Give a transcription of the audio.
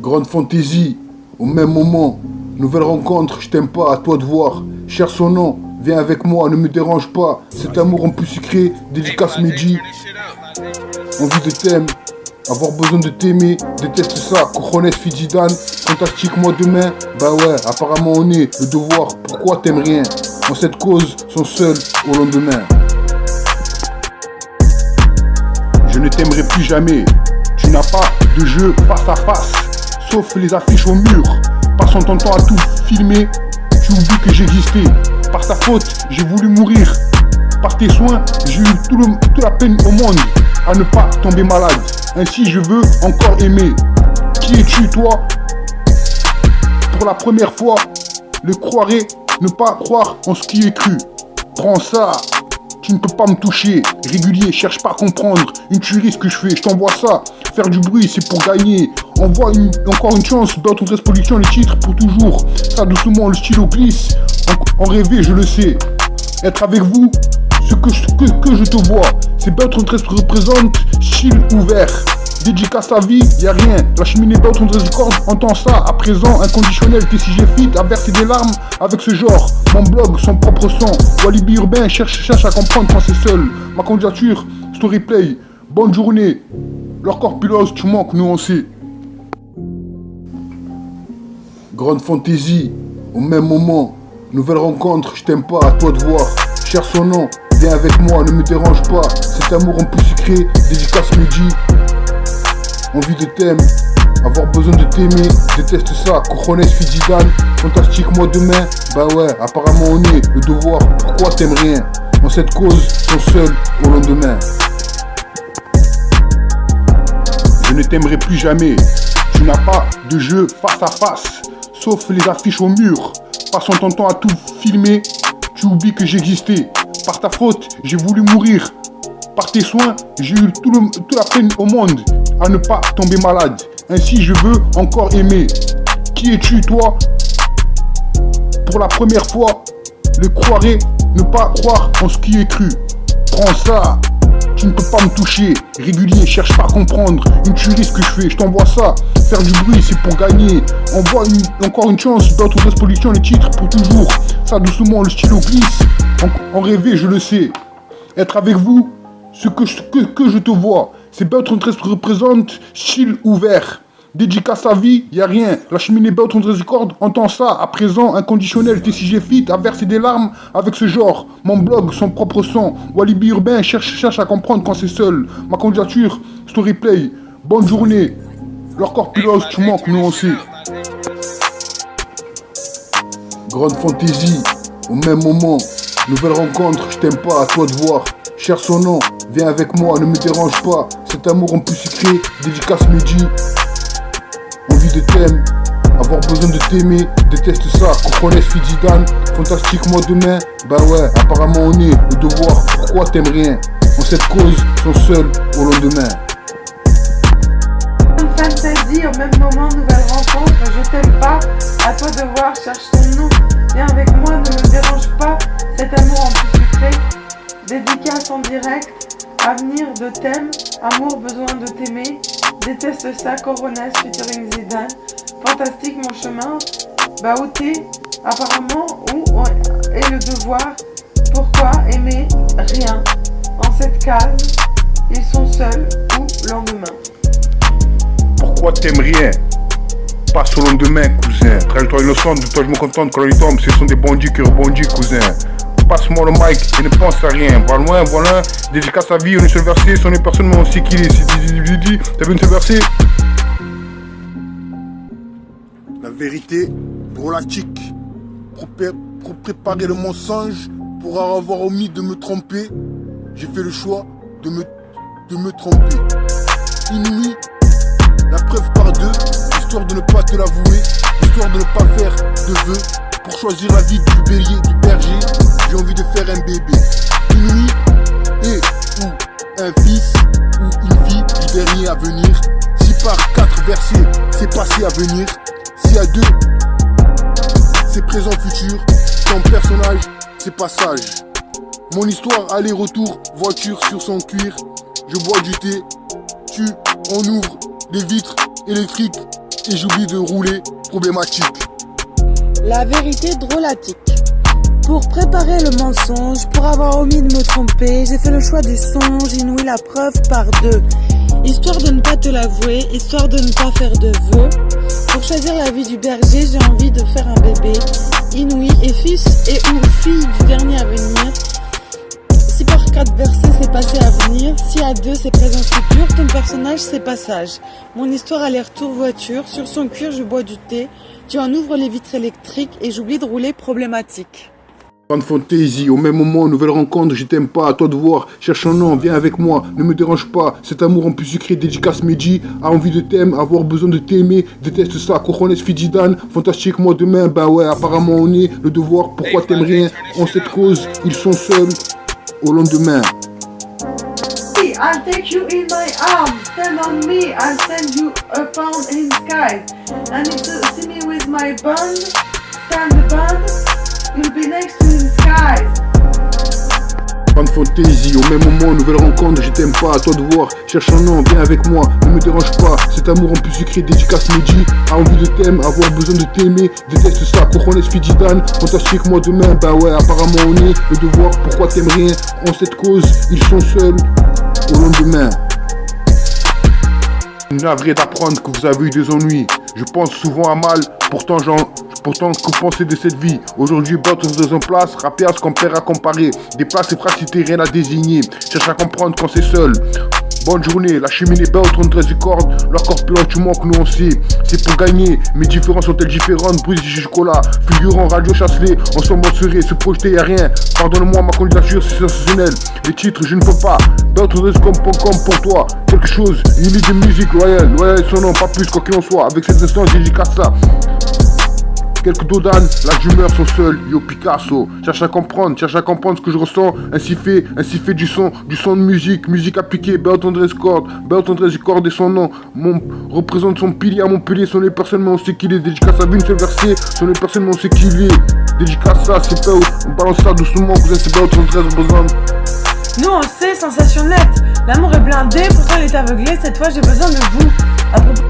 Grande fantaisie, au même moment. Nouvelle rencontre, je t'aime pas, à toi de voir. Cherche son nom, viens avec moi, ne me dérange pas. Cet amour en plus sucré, dédicace Mehdi. Envie de t'aimer, avoir besoin de t'aimer, déteste ça. Cojones Fidjidan, fantastique moi demain. Bah ouais, apparemment on est le devoir. Pourquoi t'aimes rien? En cette cause, sont seuls au lendemain. Je ne t'aimerai plus jamais. Tu n'as pas de jeu face à face, sauf les affiches au mur. Passant ton temps à tout filmer, tu oublies que j'existais. Par ta faute, j'ai voulu mourir. Par tes soins, j'ai eu toute la peine au monde à ne pas tomber malade. Ainsi, je veux encore aimer. Qui es-tu, toi? Pour la première fois, le croirais, ne pas croire en ce qui est cru. Prends ça. Tu ne peux pas me toucher, régulier, cherche pas à comprendre. Une tuerie ce que je fais, je t'envoie ça. Faire du bruit, c'est pour gagner. Envoie encore une chance, dans ton production, les titres pour toujours. Ça doucement, le stylo glisse. En rêver, je le sais. Être avec vous, ce que je te vois. C'est Bertrand Tress représente, style ouvert. Dédicace à vie, y'a rien. La cheminée Bertrand Tress Records, entend ça. À présent, inconditionnel, TCG Fit a versé des larmes avec ce genre. Mon blog, son propre son. Walibi urbain, cherche à comprendre quand c'est seul. Ma candidature, story play. Bonne journée. Leur corpulose, tu manques, nous on sait. Grande fantaisie, au même moment. Nouvelle rencontre, je t'aime pas, à toi de voir. Cherche son nom, viens avec moi, ne me dérange pas. Cet amour en plus sucré, dédicace Mehdi. Envie de t'aimer, avoir besoin de t'aimer, déteste ça. Cojones Fidjidan, fantastique moi demain. Bah ouais, apparemment on est le devoir. Pourquoi t'aimes rien? En cette cause, sont seuls au lendemain. Je ne t'aimerai plus jamais. Tu n'as pas de jeu face à face, sauf les affiches au mur. Passant ton temps à tout filmer, tu oublies que j'existais. Par ta faute, j'ai voulu mourir. Par tes soins, j'ai eu toute la peine au monde à ne pas tomber malade. Ainsi, je veux encore aimer. Qui es-tu, toi? Pour la première fois, le croirais, ne pas croire en ce qui est cru. Prends ça. Tu ne peux pas me toucher, régulier, cherche pas à comprendre. Une tuerie ce que je fais, je t'envoie ça. Faire du bruit, c'est pour gagner. Envoie encore une chance, dans ton production, les titres pour toujours. Ça doucement, le stylo glisse. En rêver, je le sais. Être avec vous, ce que je te vois. C'est Bertrand Tress représente, style ouvert. Dédicace à vie, y'a rien. La cheminée Bertrand Tress Records, entend ça. À présent, inconditionnel, TCG Fit a versé des larmes avec ce genre. Mon blog, son propre son. Walibi urbain, cherche à comprendre quand c'est seul. Ma candidature, story play. Bonne journée. Leur corpulose, tu manques, nous on sait. Grande fantaisie, au même moment. Nouvelle rencontre, je t'aime pas, à toi de voir. Cherche son nom, viens avec moi, ne me dérange pas. Cet amour en plus sucré, dédicace Mehdi. Envie de t'aimer, avoir besoin de t'aimer, déteste ça. Cojones Fidjidan, fantastique moi demain. Bah ouais, apparemment on est le devoir. Pourquoi t'aimes rien? En cette cause, sont seuls au lendemain. Fantaisie, au même moment, nouvelle rencontre, je t'aime pas, à toi de voir, cherche ton nom, viens avec moi, ne me dérange pas, cet amour en plus sucré, dédicace en direct, avenir de thème, amour besoin de t'aimer, déteste ça, Cojones featuring Zidane, fantastique mon chemin, bah où t'es, apparemment, où est le devoir, pourquoi aimer rien, en cette case, ils sont seuls ou lendemain. Pourquoi t'aimes rien? Passe au lendemain, cousin. Trajectoire innocente, de toi je me contente quand il tombe. Ce sont des bandits qui rebondissent, cousin. Passe-moi le mic et ne pense à rien. Va loin, voilà. Dédicace à vie, on est sur le verset. Si on est personne, mais on sait qui il est. T'as vu une se verser? La vérité drôlatique. Pour préparer le mensonge, pour avoir omis de me tromper, j'ai fait le choix de me tromper. Inouï. La preuve par deux, histoire de ne pas te l'avouer, histoire de ne pas faire de vœux. Pour choisir la vie du bélier, du berger, j'ai envie de faire un bébé. Une nuit et ou un fils ou une fille du dernier à venir. Si par 4 versets, c'est passé à venir. Si à 2, c'est présent futur. Ton personnage, c'est passage. Mon histoire, aller-retour, voiture sur son cuir. Je bois du thé, tu en ouvres les vitres électriques et j'oublie de rouler problématique. La vérité drôlatique. Pour préparer le mensonge, pour avoir omis de me tromper, j'ai fait le choix du songe, inouï la preuve par deux. Histoire de ne pas te l'avouer, histoire de ne pas faire de vœux. Pour choisir la vie du berger, j'ai envie de faire un bébé. Inouï et fils et ou fille du dernier à venir. Si par 4 versets c'est passé à venir, si à 2 c'est présent futur, ton personnage c'est passage. Mon histoire aller-retour voiture, sur son cuir je bois du thé. Tu en ouvres les vitres électriques et j'oublie de rouler problématique. Fan Fantasy, au même moment, nouvelle rencontre, je t'aime pas, à toi de voir, cherche un nom, viens avec moi, ne me dérange pas, cet amour en plus sucré, dédicace Medji, a envie de t'aimer, avoir besoin de t'aimer, déteste ça, cojones Fijidan, fantastique, moi demain, bah ouais, apparemment on est, le devoir, pourquoi t'aimes rien, en cette cause, ils sont seuls, au lendemain. I'll take you in my arms, stand on me, I'll send you a pound in sky. And if you see me with my band, stand the band, you'll be next to the sky. Fan Fantasy, au même moment, nouvelle rencontre, je t'aime pas, à toi de voir, cherche un nom, viens avec moi, ne me dérange pas, cet amour en plus sucré, dédicace Medji, a envie de t'aimer, avoir besoin de t'aimer, déteste ça, cojones Fijidan, fantastique, moi demain, bah ouais, apparemment on est, le devoir, pourquoi t'aimes rien, en cette cause, ils sont seuls, au lendemain. Navré d'apprendre que vous avez eu des ennuis. Je pense souvent à mal, pourtant que penser de cette vie. Aujourd'hui, battre dans un place, rapper à ce qu'on perd à comparer. Des places et phrases citées, rien à désigner. Cherche à comprendre quand c'est seul. Bonne journée, la cheminée bat au 33 du cordes. Leur corpulent, tu manques, nous on sait. C'est pour gagner, mes différences sont-elles différentes? Brise du chocolat, figurant, radio chassé. Ensemble on serait, se projeter, y'a rien. Pardonne-moi, ma candidature c'est sensationnel. Les titres, je ne peux pas. D'autres comme pour toi. Quelque chose, une idée de musique loyale. Loyale son nom, pas plus, quoi qu'il en soit. Avec cet instant, dédicace ça. Quelques dodanes, là d'humeur sont seuls, yo Picasso. Cherche à comprendre ce que je ressens. Ainsi fait du son de musique appliquée. Bertrand Escorde et son nom. Représente son pilier à Montpellier. Son est personnellement, on sait qu'il est. Dédicace à une seule versée. Son est personnellement, on sait qu'il est. Dédicace ça, c'est pas on balance ça doucement. Vous êtes Bertrand représente. Nous on sait, sensation nette. L'amour est blindé, pourtant il est aveuglé. Cette fois j'ai besoin de vous. À propos